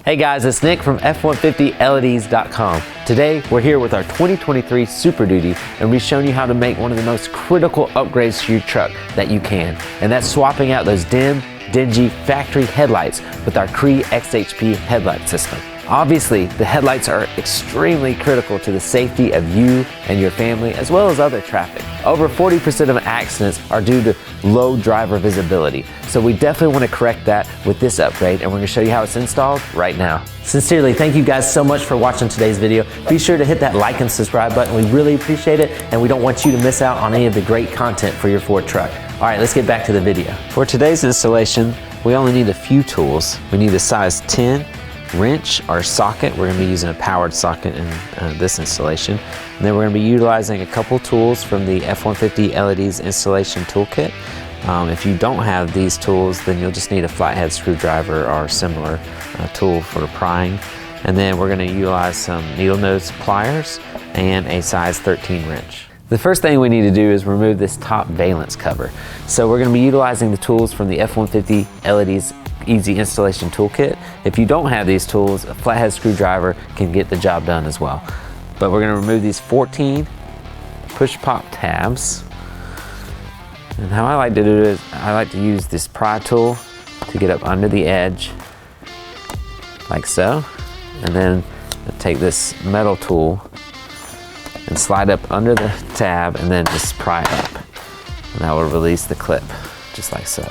Hey guys, it's Nick from F450LEDs.com. Today, we're here with our 2023 Super Duty, and we're showing you how to make one of the most critical upgrades to your truck that you can. And that's swapping out those dim, dingy factory headlights with our CREE XHP headlight system. Obviously, the headlights are extremely critical to the safety of you and your family, as well as other traffic. Over 40% of accidents are due to low driver visibility. So we definitely want to correct that with this upgrade, and we're going to show you how it's installed right now. Sincerely, thank you guys so much for watching today's video. Be sure to hit that like and subscribe button. We really appreciate it, and we don't want you to miss out on any of the great content for your Ford truck. All right, let's get back to the video. For today's installation, we only need a few tools. We need a size 10 wrench or socket. We're going to be using a powered socket in this installation. And then we're going to be utilizing a couple tools from the F450 LEDs installation toolkit. If you don't have these tools, then you'll just need a flathead screwdriver or similar tool for prying. And then we're going to utilize some needle nose pliers and a size 13 wrench. The first thing we need to do is remove this top valance cover. So we're going to be utilizing the tools from the F450 LEDs Easy Installation Toolkit. If you don't have these tools, a flathead screwdriver can get the job done as well. But we're going to remove these 14 push-pop tabs. And how I like to do it is I like to use this pry tool to get up under the edge, like so. And then take this metal tool and slide up under the tab and then just pry up. And that will release the clip, just like so.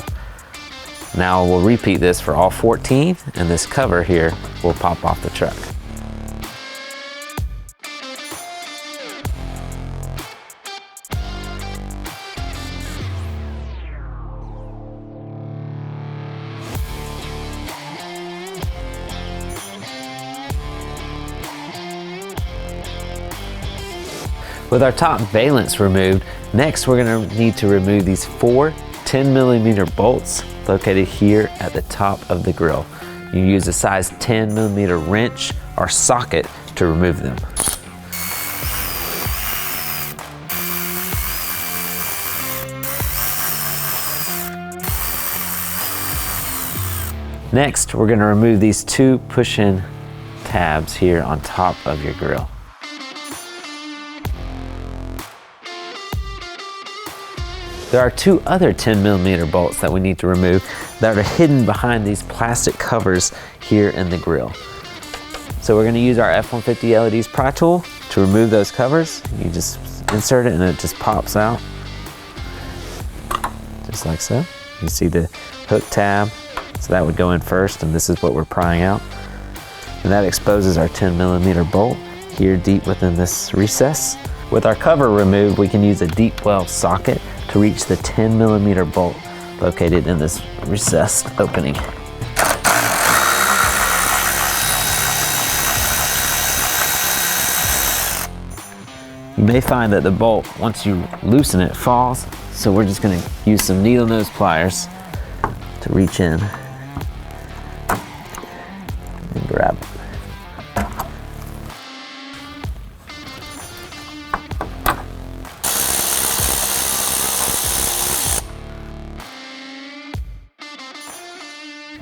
Now we'll repeat this for all 14, and this cover here will pop off the truck. With our top valance removed, next we're going to need to remove these 4 10mm bolts located here at the top of the grill. You use a size 10mm wrench or socket to remove them. Next, we're going to remove these 2 push-in tabs here on top of your grill. There are 2 other 10mm bolts that we need to remove that are hidden behind these plastic covers here in the grill. So we're going to use our F450 LEDs pry tool to remove those covers. You just insert it and it just pops out, just like so. You see the hook tab, so that would go in first, and this is what we're prying out. And that exposes our 10mm bolt here deep within this recess. With our cover removed, we can use a deep well socket to reach the 10mm bolt located in this recessed opening. You may find that the bolt, once you loosen it, falls, so we're just going to use some needle nose pliers to reach in and grab it.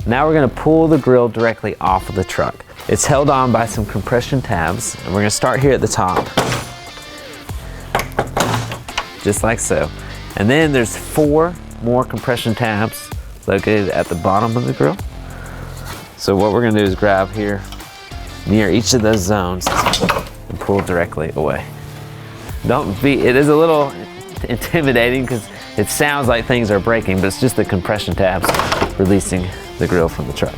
Now we're going to pull the grill directly off of the truck. It's held on by some compression tabs, and we're going to start here at the top, just like so. And then there's 4 more compression tabs located at the bottom of the grill. So what we're going to do is grab here near each of those zones and pull directly away. It is a little intimidating because it sounds like things are breaking, but it's just the compression tabs releasing the grill from the truck.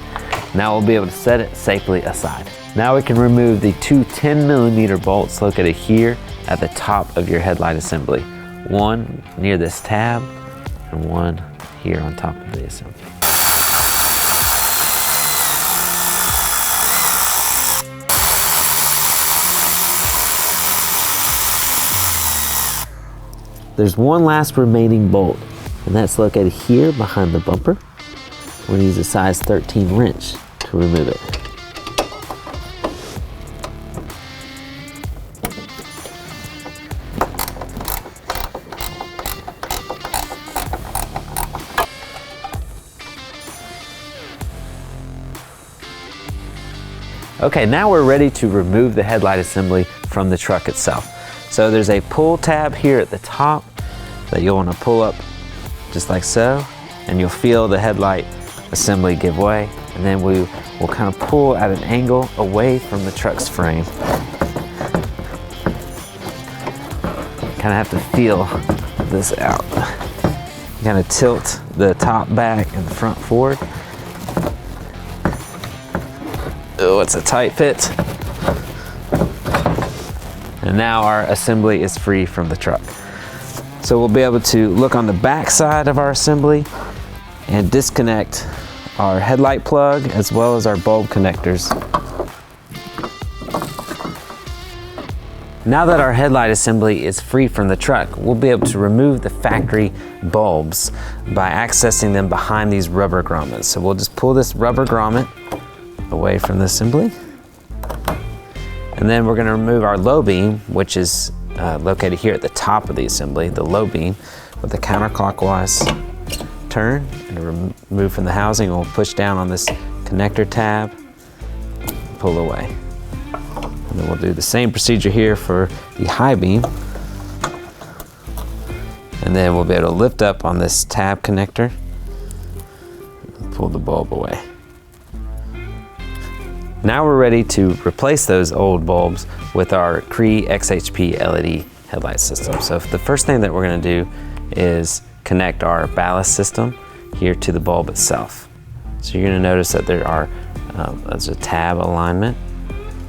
Now we'll be able to set it safely aside. Now we can remove the 2 10mm bolts located here at the top of your headlight assembly. One near this tab and one here on top of the assembly. There's one last remaining bolt, and that's located here behind the bumper. We're going to use a size 13 wrench to remove it. Okay, now we're ready to remove the headlight assembly from the truck itself. So there's a pull tab here at the top that you'll want to pull up just like so, and you'll feel the headlight assembly give way, and then we will kind of pull at an angle away from the truck's frame. Kind of have to feel this out. Kind of tilt the top back and the front forward. Oh, it's a tight fit. And now our assembly is free from the truck. So we'll be able to look on the back side of our assembly and disconnect our headlight plug as well as our bulb connectors. Now that our headlight assembly is free from the truck, we'll be able to remove the factory bulbs by accessing them behind these rubber grommets. So we'll just pull this rubber grommet away from the assembly. And then we're going to remove our low beam, which is located here at the top of the assembly, the low beam, with a counterclockwise turn and remove from the housing. We'll push down on this connector tab, pull away. And then we'll do the same procedure here for the high beam. And then we'll be able to lift up on this tab connector and pull the bulb away. Now we're ready to replace those old bulbs with our CREE XHP LED headlight system. So the first thing that we're going to do is connect our ballast system here to the bulb itself. So you're going to notice that there's a tab alignment.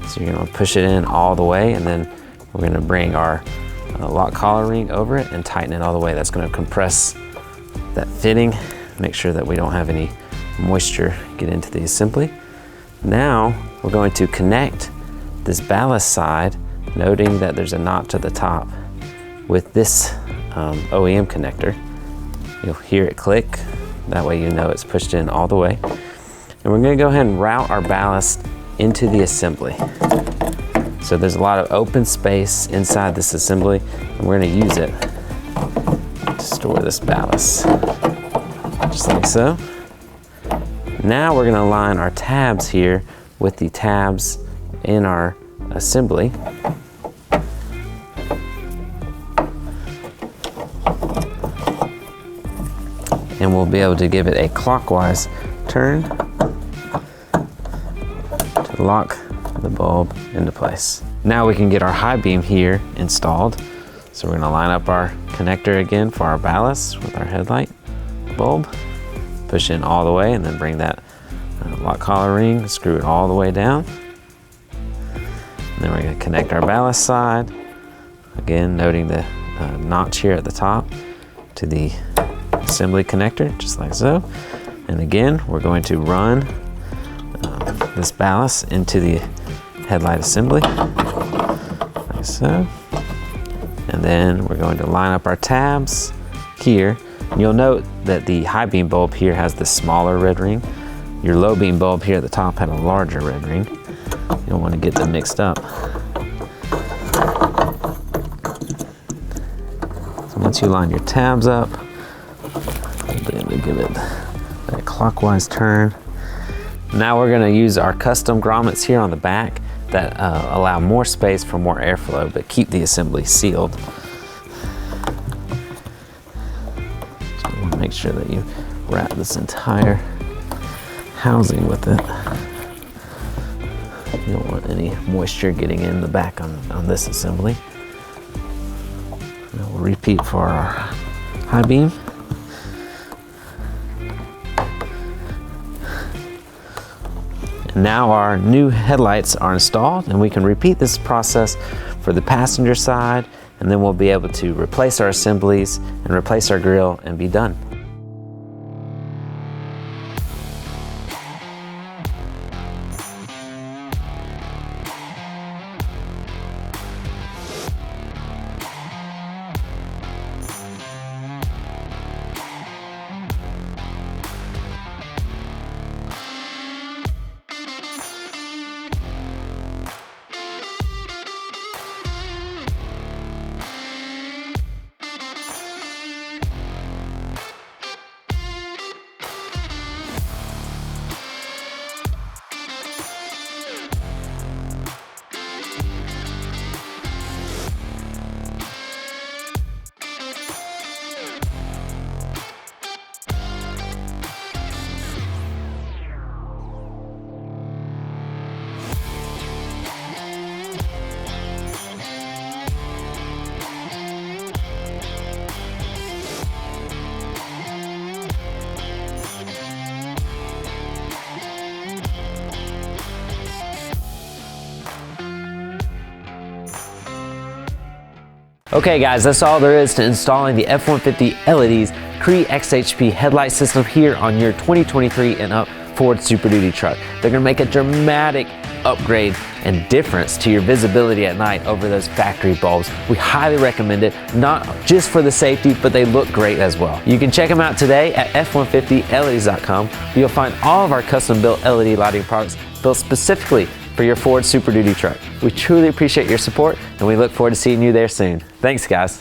So you're going to push it in all the way, and then we're going to bring our lock collar ring over it and tighten it all the way. That's going to compress that fitting, make sure that we don't have any moisture get into the assembly. Now we're going to connect this ballast side, noting that there's a knot to the top, with this OEM connector. You'll hear it click. That way you know it's pushed in all the way. And we're going to go ahead and route our ballast into the assembly. So there's a lot of open space inside this assembly, and we're going to use it to store this ballast, just like so. Now we're going to align our tabs here with the tabs in our assembly. And we'll be able to give it a clockwise turn to lock the bulb into place. Now we can get our high beam here installed. So we're going to line up our connector again for our ballast with our headlight bulb. Push in all the way, and then bring that lock collar ring, screw it all the way down. And then we're going to connect our ballast side, again noting the notch here at the top to the assembly connector, just like so. And again, we're going to run this ballast into the headlight assembly, like so. And then we're going to line up our tabs here. You'll note that the high beam bulb here has the smaller red ring. Your low beam bulb here at the top had a larger red ring. You don't want to get them mixed up. So once you line your tabs up, you'll be able to give it a clockwise turn. Now we're going to use our custom grommets here on the back that allow more space for more airflow but keep the assembly sealed. Make sure that you wrap this entire housing with it. You don't want any moisture getting in the back on this assembly. And we'll repeat for our high beam. And now our new headlights are installed, and we can repeat this process for the passenger side, and then we'll be able to replace our assemblies and replace our grille and be done. Okay guys, that's all there is to installing the F450 LED's CREE XHP headlight system here on your 2023 and up Ford Super Duty truck. They're gonna make a dramatic upgrade and difference to your visibility at night over those factory bulbs. We highly recommend it, not just for the safety, but they look great as well. You can check them out today at F150LEDs.com. You'll find all of our custom built LED lighting products built specifically for your Ford Super Duty truck. We truly appreciate your support and we look forward to seeing you there soon. Thanks guys.